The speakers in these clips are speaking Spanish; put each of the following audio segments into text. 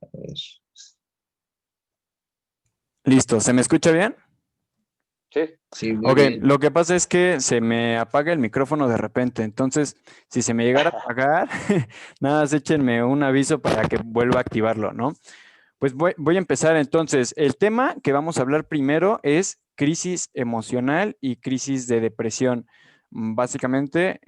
A ver. Listo, ¿se me escucha bien? Sí, Sí, muy Ok, bien. lo que pasa es que se me apaga el micrófono de repente, entonces si se me llegara a apagar, nada más échenme un aviso para que vuelva a activarlo, ¿no? Pues voy a empezar entonces. El tema que vamos a hablar primero es crisis emocional y crisis de depresión. Básicamente,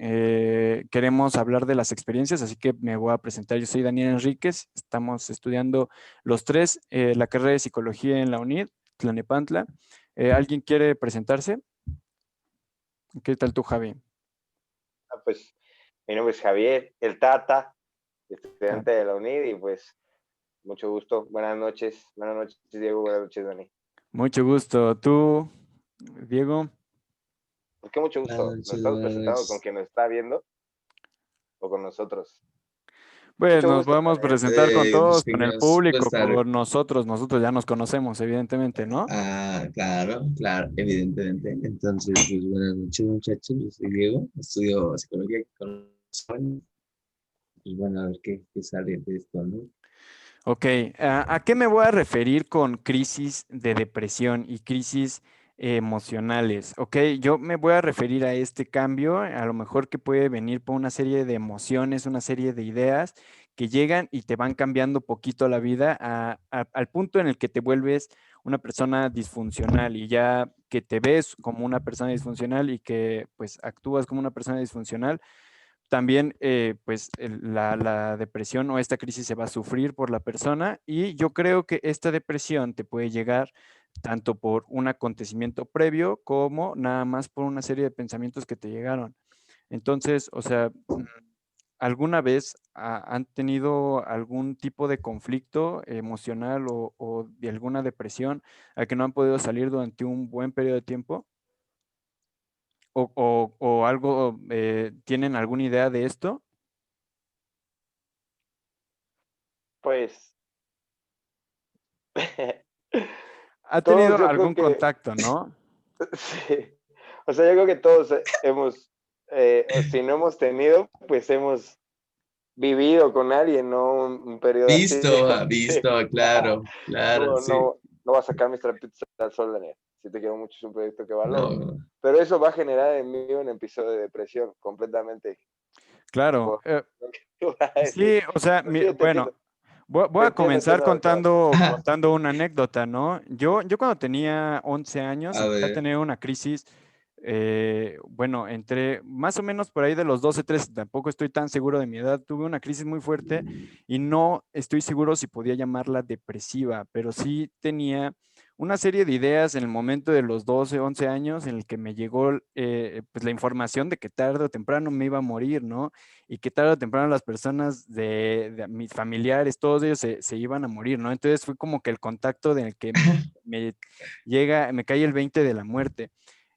queremos hablar de las experiencias, así que me voy a presentar. Yo soy Daniel Enríquez, estamos estudiando los tres la carrera de psicología en la UNID, Tlanepantla. ¿Alguien quiere presentarse? ¿Qué tal tú, Javi? pues mi nombre es Javier, el Tata, estudiante de la UNID y pues mucho gusto. Buenas noches Diego, buenas noches Dani. Mucho gusto. ¿Tú, Diego? ¿Por qué mucho Buenas gusto? ¿Nos noches, estamos buenas presentando con noches. quien nos está viendo o con nosotros? Pues Mucho nos gusto podemos también. presentar con Pues todos, que con el nos puede público, estar. con nosotros. Nosotros ya nos conocemos, evidentemente, ¿no? Ah, claro, claro, evidentemente. Entonces, pues buenas noches, muchachos. Yo soy Diego, estudio psicología aquí con los jóvenes. Y bueno, a ver qué sale de esto, ¿no? Ok, ¿a qué me voy a referir con crisis de depresión y crisis emocionales? Ok, yo me voy a referir a este cambio, a lo mejor que puede venir por una serie de emociones, una serie de ideas que llegan y te van cambiando poquito la vida al punto en el que te vuelves una persona disfuncional y ya que te ves como una persona disfuncional y que pues actúas como una persona disfuncional también pues la depresión o esta crisis se va a sufrir por la persona y yo creo que esta depresión te puede llegar tanto por un acontecimiento previo como nada más por una serie de pensamientos que te llegaron. Entonces, o sea, ¿alguna vez han tenido algún tipo de conflicto emocional o de alguna depresión a que no han podido salir durante un buen periodo de tiempo? ¿O algo, tienen alguna idea de esto? Pues Ha tenido todos yo creo algún que contacto, ¿no? sí. O sea, yo creo que todos hemos, o si no hemos tenido, pues hemos vivido con alguien, ¿no? Un periodo así. Visto, Sí. visto, claro, claro, No, sí. no, no va a sacar mis trapitos al sol, Daniel. Si te quiero mucho, es un proyecto que valoro. No, Pero eso va a generar en mí un episodio de depresión completamente. Claro. Por lo que tú vas a decir. Sí, o sea, Pero sí, yo bueno, voy te a comenzar entiendo de todo. contando una anécdota, ¿no? Yo cuando tenía 11 años a empecé a ver, tener una crisis, bueno, entre más o menos por ahí de los 12, 13, tampoco estoy tan seguro de mi edad, tuve una crisis muy fuerte y no estoy seguro si podía llamarla depresiva, pero sí tenía una serie de ideas en el momento de los 12, 11 años en el que me llegó pues la información de que tarde o temprano me iba a morir, ¿no? Y que tarde o temprano las personas de mis familiares, todos ellos se iban a morir, ¿no? Entonces fue como que el contacto en el que me me cae el 20 de la muerte.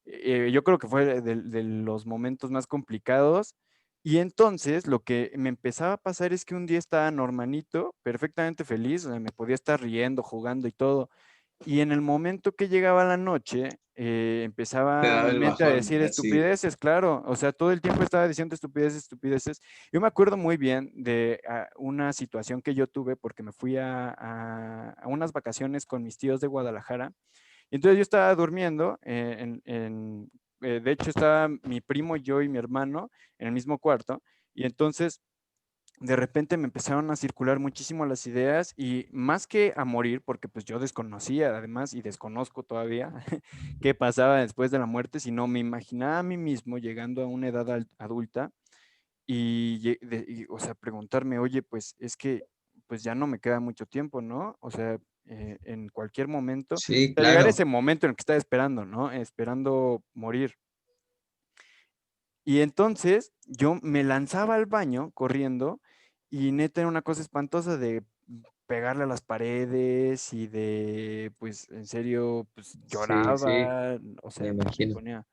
Yo creo que fue de los momentos más complicados. Y entonces lo que me empezaba a pasar es que un día estaba normalito, perfectamente feliz, o sea, me podía estar riendo, jugando y todo. Y en el momento que llegaba la noche, te empezaba daba mi el mente a bajón, decir así. estupideces, claro. O sea, todo el tiempo estaba diciendo estupideces, estupideces. Yo me acuerdo muy bien de una situación que yo tuve porque me fui a unas vacaciones con mis tíos de Guadalajara. Y entonces yo estaba durmiendo, de hecho estaba mi primo, yo y mi hermano en el mismo cuarto. Y entonces de repente me empezaron a circular muchísimo las ideas y más que a morir, porque pues yo desconocía además y desconozco todavía qué pasaba después de la muerte, sino me imaginaba a mí mismo llegando a una edad adulta o sea, preguntarme, oye, pues es que pues ya no me queda mucho tiempo, ¿no? O sea, en cualquier momento, Sí, o sea, llegar claro. ese momento en el que estaba esperando, ¿no? Esperando morir. Y entonces yo me lanzaba al baño corriendo y neta era una cosa espantosa de pegarle a las paredes y de, pues, en serio, pues Sí, sí, lloraba, o me sea, imagino.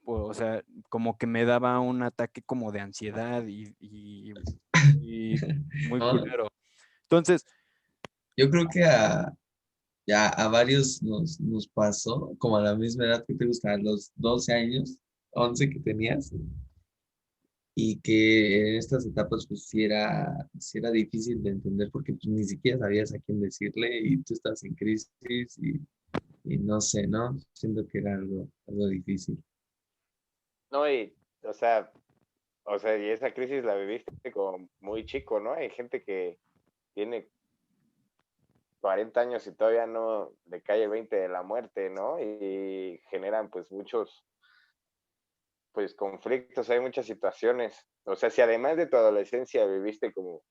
o sea, como que me daba un ataque como de ansiedad y muy No, culero. Entonces, yo creo que ya a varios nos pasó, como a la misma edad que te gustaban, los 12 años, 11 que tenías, y que en estas etapas pues sí era difícil de entender porque pues, ni siquiera sabías a quién decirle y tú estás en crisis y no sé, ¿no? Siento que era algo difícil. No, y, y esa crisis la viviste como muy chico, ¿no? Hay gente que tiene 40 años y todavía no le cae el 20 de la muerte, ¿no? Y generan pues muchos pues conflictos, hay muchas situaciones. O sea, si además de tu adolescencia viviste como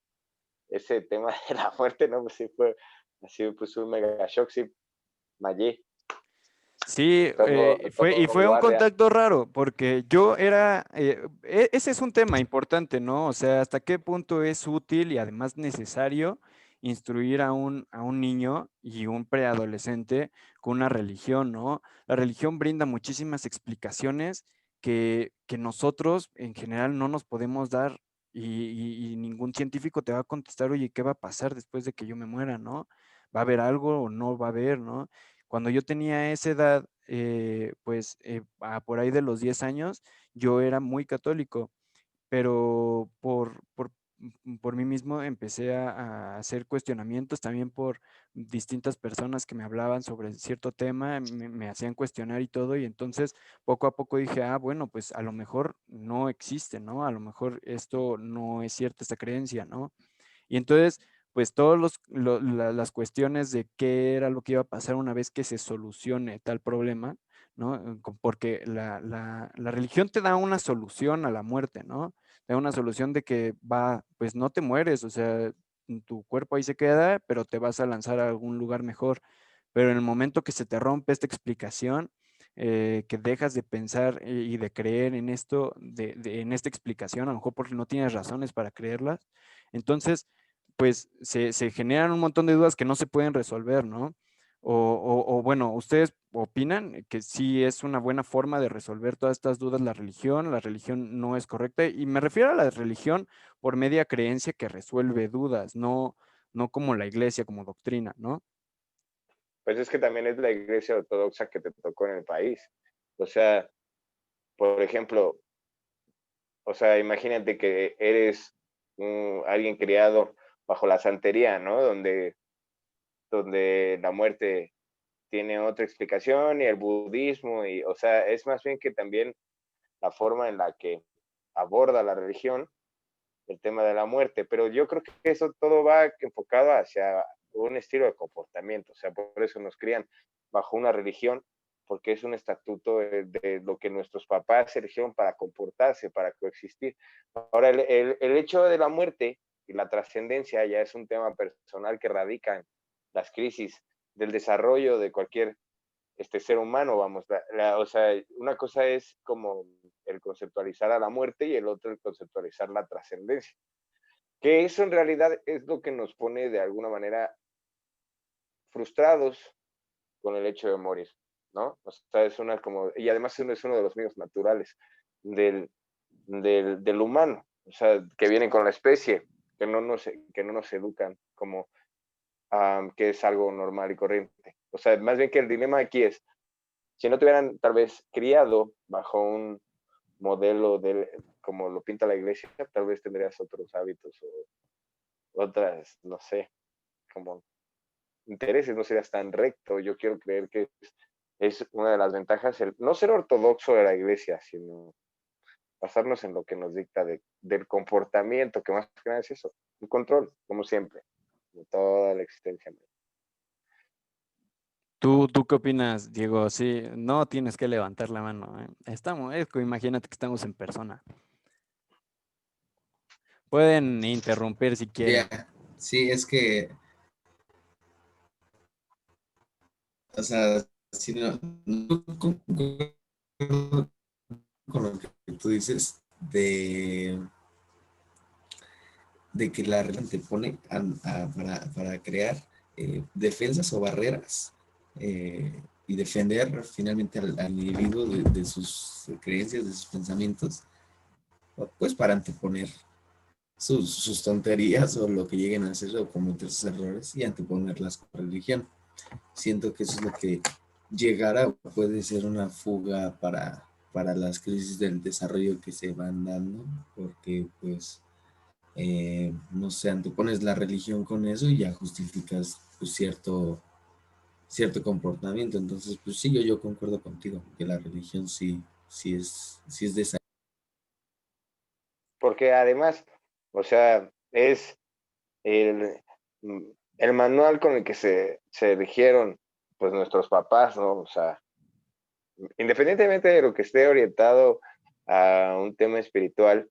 ese tema de la muerte, ¿no? Pues sí fue así pues un mega shock, sí, Mayé, Sí, y todo fue un guardia. contacto raro, porque yo era, ese es un tema importante, ¿no? O sea, hasta qué punto es útil y además necesario instruir a un niño y un preadolescente con una religión, ¿no? La religión brinda muchísimas explicaciones que nosotros en general no nos podemos dar y ningún científico te va a contestar, oye, ¿qué va a pasar después de que yo me muera, ¿no? ¿Va a haber algo o no va a haber, ¿no? Cuando yo tenía esa edad, por ahí de los 10 años, yo era muy católico, pero por mí mismo empecé a hacer cuestionamientos también por distintas personas que me hablaban sobre cierto tema, me hacían cuestionar y todo, y entonces poco a poco dije, ah, bueno, pues a lo mejor no existe, ¿no? A lo mejor esto no es cierta, esta creencia, ¿no? Y entonces, pues todas las cuestiones de qué era lo que iba a pasar una vez que se solucione tal problema, ¿no? Porque la religión te da una solución a la muerte, ¿no? Te da una solución de que va, pues no te mueres, o sea, tu cuerpo ahí se queda, pero te vas a lanzar a algún lugar mejor. Pero en el momento que se te rompe esta explicación, que dejas de pensar y de creer en esto, en esta explicación, a lo mejor porque no tienes razones para creerlas, entonces pues se generan un montón de dudas que no se pueden resolver, ¿no? O bueno, ¿ustedes opinan que sí es una buena forma de resolver todas estas dudas la religión no es correcta? Y me refiero a la religión por media creencia que resuelve dudas, no como la iglesia, como doctrina, ¿no? Pues es que también es la iglesia ortodoxa que te tocó en el país. O sea, por ejemplo, o sea, imagínate que eres alguien criado bajo la santería, ¿no? Donde la muerte tiene otra explicación y el budismo, y, o sea, es más bien que también la forma en la que aborda la religión el tema de la muerte, pero yo creo que eso todo va enfocado hacia un estilo de comportamiento, o sea, por eso nos crían bajo una religión, porque es un estatuto de lo que nuestros papás eligieron para comportarse, para coexistir. Ahora, el hecho de la muerte y la trascendencia ya es un tema personal que radica en las crisis del desarrollo de cualquier ser humano, vamos, o sea, una cosa es como el conceptualizar a la muerte y el otro el conceptualizar la trascendencia, que eso en realidad es lo que nos pone de alguna manera frustrados con el hecho de morir, ¿no? O sea, es una como, y además es uno de los medios naturales del, del humano, o sea, que vienen con la especie, que no nos educan como que es algo normal y corriente. O sea, más bien que el dilema aquí es, si no te hubieran tal vez criado bajo un modelo de, como lo pinta la iglesia, tal vez tendrías otros hábitos o otras, no sé, como intereses, no serías tan recto. Yo quiero creer que es una de las ventajas el no ser ortodoxo de la iglesia, sino basarnos en lo que nos dicta del comportamiento, que más que nada es eso, el control, como siempre, de toda la existencia. ¿Tú qué opinas, Diego? Sí, no tienes que levantar la mano, ¿eh? Imagínate que estamos en persona. Pueden interrumpir si Ya, quieren. sí, es que, o sea, si no concuerdo con lo que tú dices de que la religión te pone para crear defensas o barreras y defender finalmente al individuo de sus creencias, de sus pensamientos, pues para anteponer sus tonterías o lo que lleguen a hacer o cometer sus errores y anteponerlas con la religión. Siento que eso es lo que llegara puede ser una fuga para las crisis del desarrollo que se van dando, porque pues, no sé, antepones la religión con eso y ya justificas pues, cierto comportamiento. Entonces, pues sí, yo concuerdo contigo, que la religión sí es de esa. Porque además, o sea, es el, el manual con el que se erigieron pues nuestros papás, ¿no? O sea, independientemente de lo que esté orientado a un tema espiritual,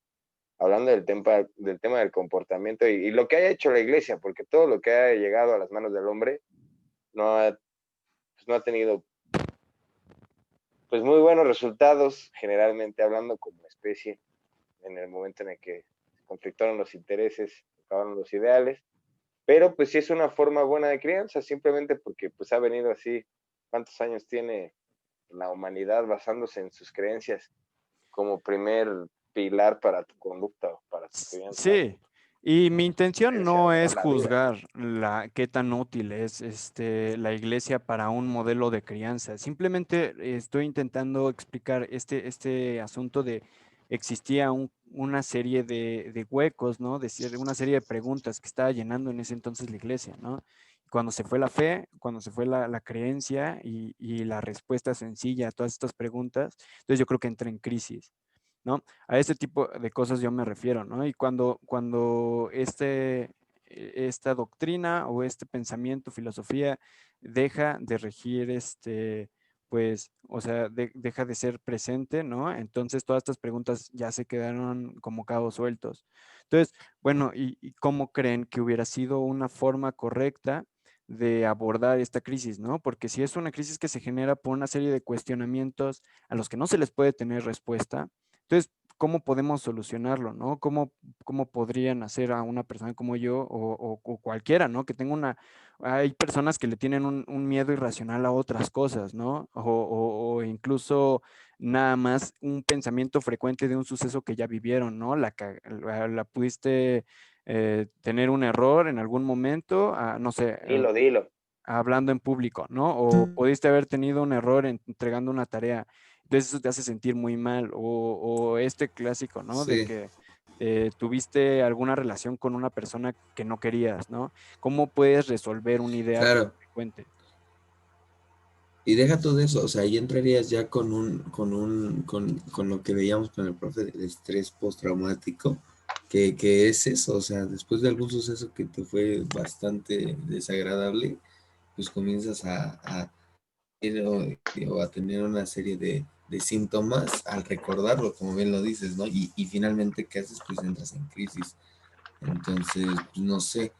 hablando del tema del comportamiento y lo que haya hecho la iglesia, porque todo lo que ha llegado a las manos del hombre no ha, pues no ha tenido pues muy buenos resultados, generalmente hablando como especie, en el momento en el que se conflictaron los intereses, acabaron los ideales, pero pues sí es una forma buena de crianza, simplemente porque pues ha venido así, ¿cuántos años tiene la humanidad basándose en sus creencias como primer pilar para tu conducta, para tu crianza? Sí, y mi intención no Toda es la vida. juzgar qué tan útil es la iglesia para un modelo de crianza. Simplemente estoy intentando explicar este asunto de existía una serie de huecos, ¿no? Una serie de preguntas que estaba llenando en ese entonces la iglesia, ¿no? Cuando se fue la fe, cuando se fue la creencia y la respuesta sencilla a todas estas preguntas, entonces yo creo que entra en crisis. ¿No? A ese tipo de cosas yo me refiero, ¿no? Y cuando esta doctrina o este pensamiento, filosofía, deja de regir pues, o sea, deja de ser presente, ¿no? Entonces todas estas preguntas ya se quedaron como cabos sueltos. Entonces, bueno, ¿y cómo creen que hubiera sido una forma correcta de abordar esta crisis, ¿no? Porque si es una crisis que se genera por una serie de cuestionamientos a los que no se les puede tener respuesta, entonces, ¿cómo podemos solucionarlo, no? ¿Cómo podrían hacer a una persona como yo o cualquiera, ¿no? Que tenga hay personas que le tienen un miedo irracional a otras cosas, ¿no? O incluso nada más un pensamiento frecuente de un suceso que ya vivieron, ¿no? La pudiste tener un error en algún momento, no sé, Dilo. hablando en público, ¿no? O pudiste haber tenido un error entregando una tarea. Entonces eso te hace sentir muy mal. O este clásico, ¿no? De Sí, que tuviste alguna relación con una persona que no querías, ¿no? ¿Cómo puedes resolver una idea tan claro. frecuente? Y deja todo eso, o sea, ahí entrarías ya con lo que veíamos con el profe del estrés postraumático, que es eso, o sea, después de algún suceso que te fue bastante desagradable, pues comienzas o a tener una serie de síntomas al recordarlo, como bien lo dices, ¿no? Y finalmente, ¿qué haces? Pues entras en crisis. Entonces, pues, no sé,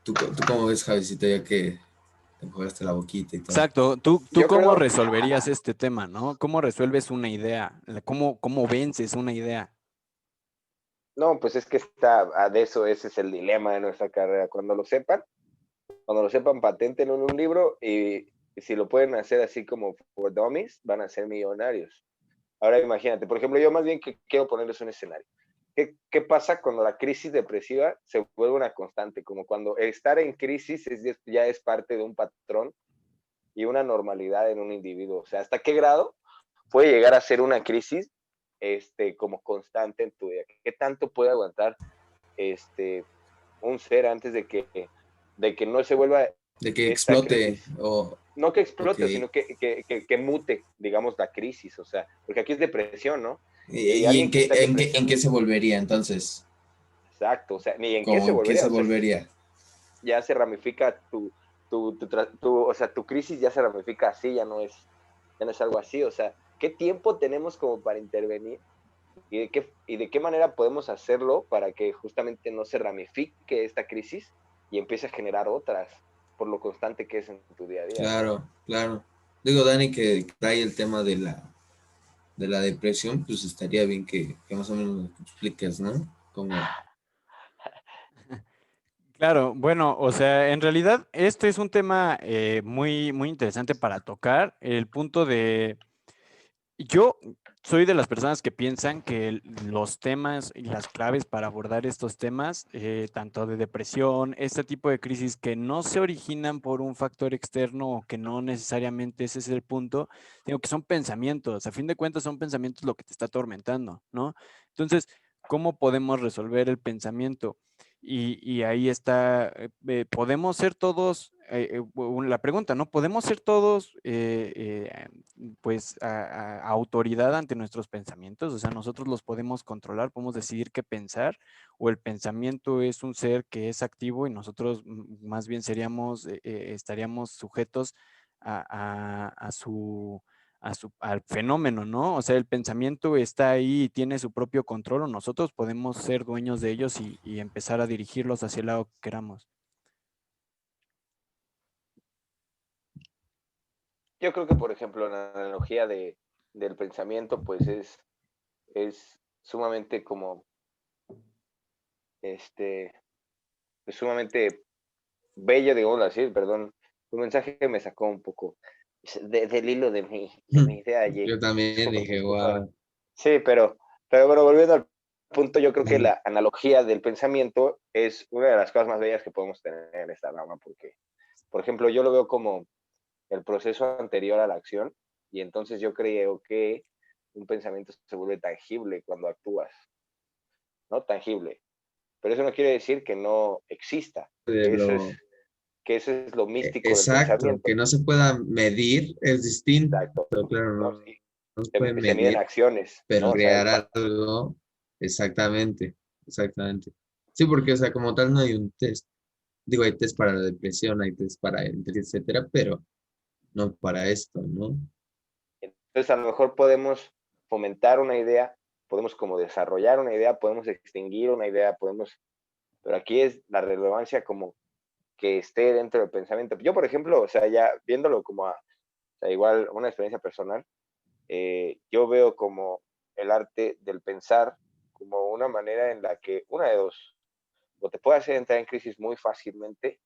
¿tú cómo ves, Javicito, ya que te jugaste la boquita y todo? Exacto. ¿Tú Yo cómo creo, resolverías este tema, ¿no? ¿Cómo resuelves una idea? ¿Cómo vences una idea? no, pues es que de eso, ese es el dilema de nuestra carrera. Cuando lo sepan, paténtenlo en un libro y si lo pueden hacer así como for dummies, van a ser millonarios. Ahora imagínate, por ejemplo, yo más bien que quiero ponerles un escenario. ¿Qué pasa cuando la crisis depresiva se vuelve una constante? Como cuando estar en crisis ya es parte de un patrón y una normalidad en un individuo. O sea, ¿hasta qué grado puede llegar a ser una crisis como constante en tu vida? ¿Qué tanto puede aguantar un ser antes de que no se vuelva De que esta explote, crisis? o, No que ok. explote, sino que mute, digamos, la crisis. O sea, porque aquí es depresión, ¿no? Y ¿Y alguien que está en en qué depresión, se volvería entonces? exacto, o sea, ni en qué ¿Cómo se en qué volvería, se o sea, volvería? ya se ramifica o sea, tu crisis ya se ramifica así, ya no es algo así, o sea, ¿qué tiempo tenemos como para intervenir? Y de qué manera podemos hacerlo para que justamente no se ramifique esta crisis y empiece a generar otras por lo constante que es en tu día a día, ¿no? Claro, claro. Digo, Dani, que trae el tema de la depresión, pues estaría bien que más o menos lo expliques, ¿no? Como, Claro, bueno, o sea, en realidad este es un tema muy interesante para tocar. El punto de, yo soy de las personas que piensan que los temas y las claves para abordar estos temas, tanto de depresión, este tipo de crisis que no se originan por un factor externo o que no necesariamente ese es el punto, sino que son pensamientos. A fin de cuentas son pensamientos lo que te está atormentando, ¿no? Entonces, ¿cómo podemos resolver el pensamiento? Y ahí está, ¿podemos ser todos, la pregunta, ¿no? ¿Podemos ser todos, pues, a autoridad ante nuestros pensamientos? O sea, nosotros los podemos controlar, podemos decidir qué pensar, o el pensamiento es un ser que es activo y nosotros más bien seríamos, estaríamos sujetos a su al fenómeno, ¿no? O sea, el pensamiento está ahí y tiene su propio control, o nosotros podemos ser dueños de ellos y empezar a dirigirlos hacia el lado que queramos. Yo creo que, por ejemplo, la analogía del pensamiento, pues es sumamente como, este, es sumamente bello, digamos así, perdón. Un mensaje que me sacó un poco del hilo de mi idea allí. Yo también Disculpa dije, un poco wow. Sí, pero bueno, volviendo al punto, yo creo que la analogía del pensamiento es una de las cosas más bellas que podemos tener en esta rama, porque, por ejemplo, yo lo veo como el proceso anterior a la acción, y entonces yo creo que un pensamiento se vuelve tangible cuando actúas, ¿no? Tangible. Pero eso no quiere decir que no exista, De que eso es, lo que eso es lo místico del exacto, pensamiento. que no se pueda medir es distinto, Exacto. claro, ¿No? no, Sí, no se puede se miden medir, acciones, pero ¿no? O sea, crear algo, exactamente, exactamente. Sí, porque, o sea, como tal no hay un test. Digo, hay test para la depresión, hay test para etcétera, pero no para esto, ¿no? entonces a lo mejor podemos fomentar una idea, podemos como desarrollar una idea, podemos extinguir una idea, pero aquí es la relevancia como que esté dentro del pensamiento. Yo, por ejemplo, o sea, ya viéndolo como o sea, igual una experiencia personal, yo veo como el arte del pensar como una manera en la que, una de dos, o te puede hacer entrar en crisis muy fácilmente,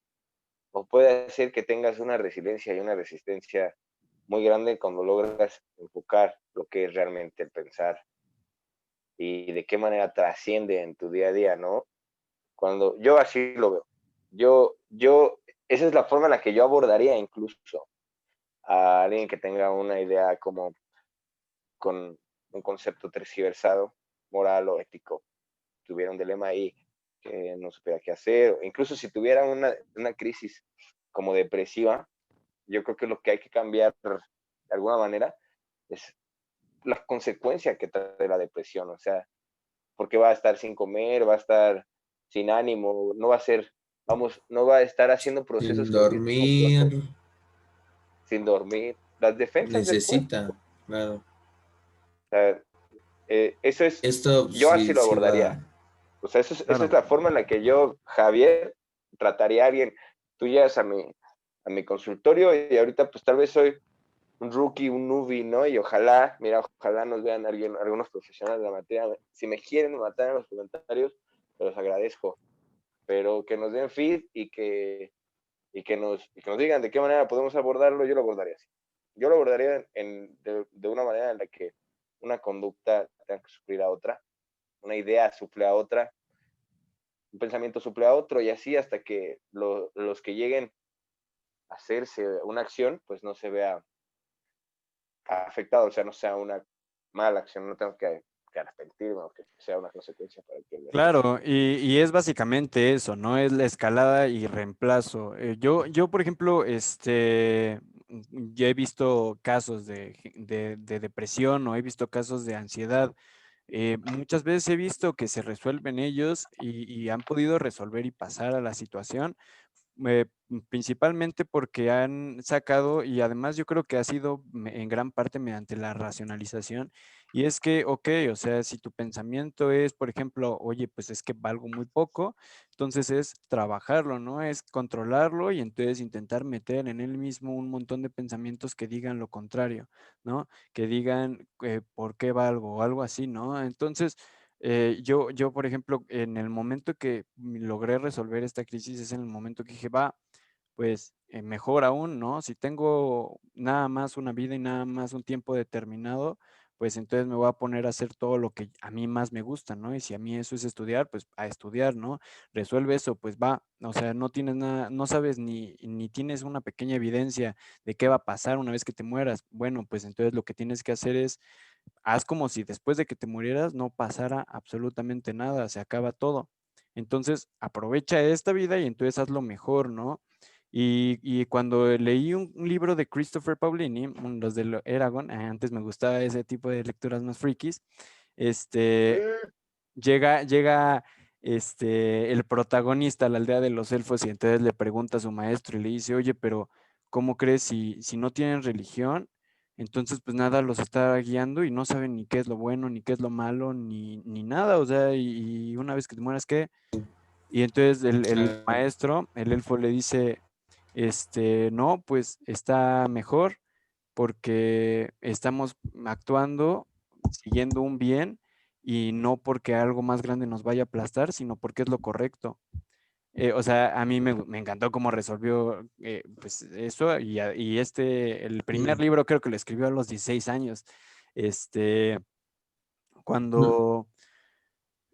o puede hacer que tengas una resiliencia y una resistencia muy grande cuando logras enfocar lo que es realmente el pensar y de qué manera trasciende en tu día a día, ¿no? Cuando yo así lo veo. Esa es la forma en la que yo abordaría incluso a alguien que tenga una idea como con un concepto tergiversado, moral o ético, tuviera un dilema ahí que no supiera qué hacer, o incluso si tuviera una crisis como depresiva, yo creo que lo que hay que cambiar de alguna manera es la consecuencia que trae la depresión, o sea, porque va a estar sin comer, va a estar sin ánimo, no va a ser, vamos, no va a estar haciendo Sin procesos cognitivos dormir, sin dormir, las defensas del necesita, cuerpo. claro. O sea, eso es, Esto yo así sí, lo sí abordaría. va. O sea, esa es Claro. la forma en la que yo, Javier, trataría a alguien. Tú llegas a mi consultorio y ahorita pues tal vez soy un rookie, un newbie, ¿no? Y ojalá nos vean algunos profesionales de la materia. Si me quieren matar en los comentarios, te los agradezco. Pero que nos den feed y que nos digan de qué manera podemos abordarlo, yo lo abordaría así. Yo lo abordaría de una manera en la que una conducta tenga que suplir a otra, una idea suple a otra, un pensamiento suple a otro, y así hasta que los que lleguen a hacerse una acción, pues no se vea afectado, o sea, no sea una mala acción, no tengo que arrepentirme o que sea una consecuencia para que el resto Claro, siga. y es básicamente eso, ¿no? Es la escalada y reemplazo. Yo, por ejemplo, ya he visto casos de depresión o he visto casos de ansiedad. Muchas veces he visto que se resuelven ellos y han podido resolver y pasar a la situación, principalmente porque han sacado, y además yo creo que ha sido en gran parte mediante la racionalización, y es que, ok, o sea, si tu pensamiento es, por ejemplo, oye, pues es que valgo muy poco, entonces es trabajarlo, ¿no? Es controlarlo y entonces intentar meter en él mismo un montón de pensamientos que digan lo contrario, ¿no? Que digan por qué valgo o algo así, ¿no? Entonces, yo, por ejemplo, en el momento que logré resolver esta crisis es en el momento que dije, va, pues mejor aún, ¿no? Si tengo nada más una vida y nada más un tiempo determinado, pues entonces me voy a poner a hacer todo lo que a mí más me gusta, ¿no? Y si a mí eso es estudiar, pues a estudiar, ¿no? Resuelve eso, pues va. O sea, no tienes nada, no sabes ni tienes una pequeña evidencia de qué va a pasar una vez que te mueras. Bueno, pues entonces lo que tienes que hacer es, haz como si después de que te murieras no pasara absolutamente nada, se acaba todo. Entonces, aprovecha esta vida y entonces haz lo mejor, ¿no? Y cuando leí un libro de Christopher Paolini, los de Eragon, antes me gustaba ese tipo de lecturas más frikis, llega el protagonista a la aldea de los elfos y entonces le pregunta a su maestro y le dice, oye, pero ¿cómo crees si no tienen religión? Entonces pues nada los está guiando y no saben ni qué es lo bueno, ni qué es lo malo, ni nada, o sea, y una vez que te mueras, ¿qué? Y entonces el maestro, el elfo le dice, no, pues está mejor porque estamos actuando siguiendo un bien y no porque algo más grande nos vaya a aplastar, sino porque es lo correcto. O sea, a mí me encantó cómo resolvió pues eso y el primer Sí. libro creo que lo escribió a los 16 años. Este, Mm. cuando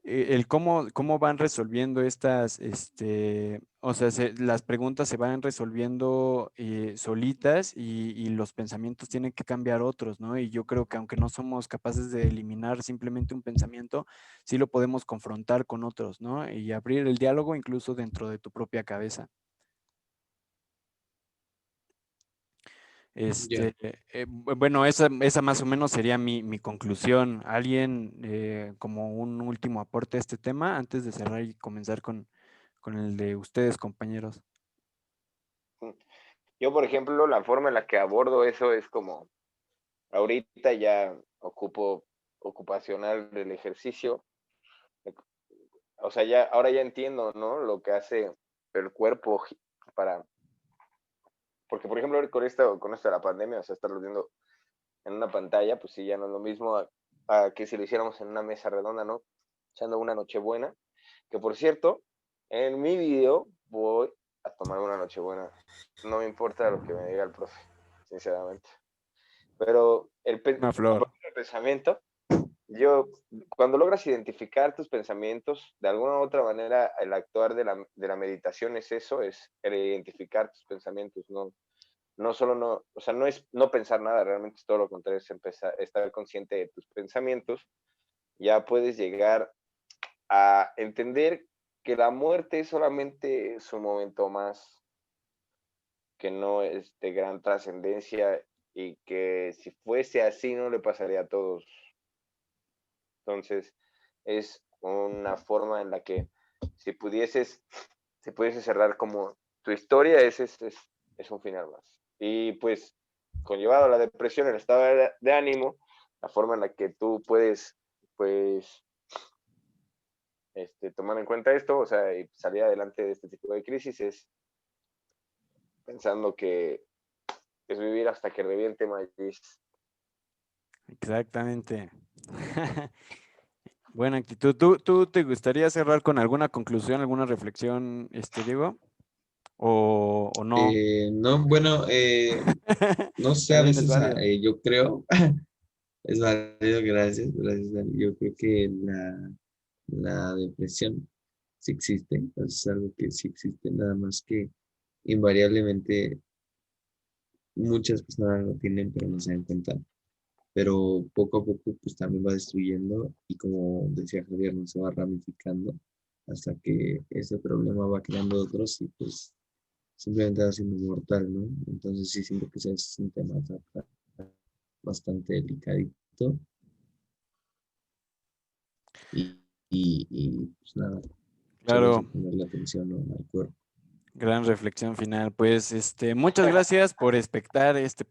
el cómo van resolviendo estas, o sea, las preguntas se van resolviendo solitas y los pensamientos tienen que cambiar otros, ¿no? Y yo creo que aunque no somos capaces de eliminar simplemente un pensamiento, sí lo podemos confrontar con otros, ¿no? Y abrir el diálogo incluso dentro de tu propia cabeza. Ya. Bueno, esa más o menos sería mi conclusión. ¿Alguien como un último aporte a este tema antes de cerrar y comenzar con el de ustedes, compañeros? Yo, por ejemplo, la forma en la que abordo eso es como, ahorita ya ocupo ocupacional del ejercicio, o sea, ahora ya entiendo, ¿no? Lo que hace el cuerpo para, porque por ejemplo, con esto de la pandemia, o sea, estarlo viendo en una pantalla, pues sí, ya no es lo mismo a que si lo hiciéramos en una mesa redonda, ¿no? Echando una nochebuena, que por cierto, en mi video voy a tomar una nochebuena. No me importa lo que me diga el profe, sinceramente. Pero Una a flor. partir del pensamiento, cuando logras identificar tus pensamientos, de alguna u otra manera, el actuar de la meditación es eso, es el identificar tus pensamientos, no solo no, o sea, no es no pensar nada, realmente es todo lo contrario, es estar consciente de tus pensamientos, ya puedes llegar a entender que la muerte es solamente su momento más, que no es de gran trascendencia y que si fuese así no le pasaría a todos. Entonces, es una forma en la que si pudieses, si pudieses cerrar como tu historia, es un final más. Y pues, conllevado a la depresión, el estado de ánimo, la forma en la que tú puedes, pues, tomar en cuenta esto, o sea, y salir adelante de este tipo de crisis es pensando que es vivir hasta que reviente Magis. Exactamente. Buena actitud. ¿Tú te gustaría cerrar con alguna conclusión, alguna reflexión, Diego? ¿O no? No, bueno, no sé, a También es veces válido. yo creo, es válido, gracias, gracias, Dani. Yo creo que la depresión sí existe, es algo que sí existe, nada más que invariablemente muchas personas lo tienen, pero no se dan cuenta. Pero poco a poco, pues también va destruyendo y como decía Javier, no se va ramificando hasta que ese problema va creando otros y pues simplemente va siendo mortal, ¿no? Entonces sí siento que ese es un tema bastante delicadito y pues nada, solo eso, Claro, ponerle atención, ¿no? Al cuerpo. gran reflexión final. Pues, muchas gracias por espectar este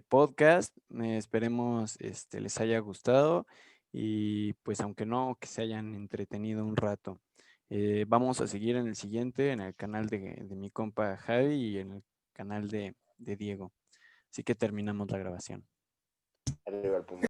podcast. Esperemos, les haya gustado y pues, aunque no, que se hayan entretenido un rato. Vamos a seguir en el siguiente, en el canal de mi compa Javi y en el canal de Diego. Así que terminamos la grabación. Arriba el Puma.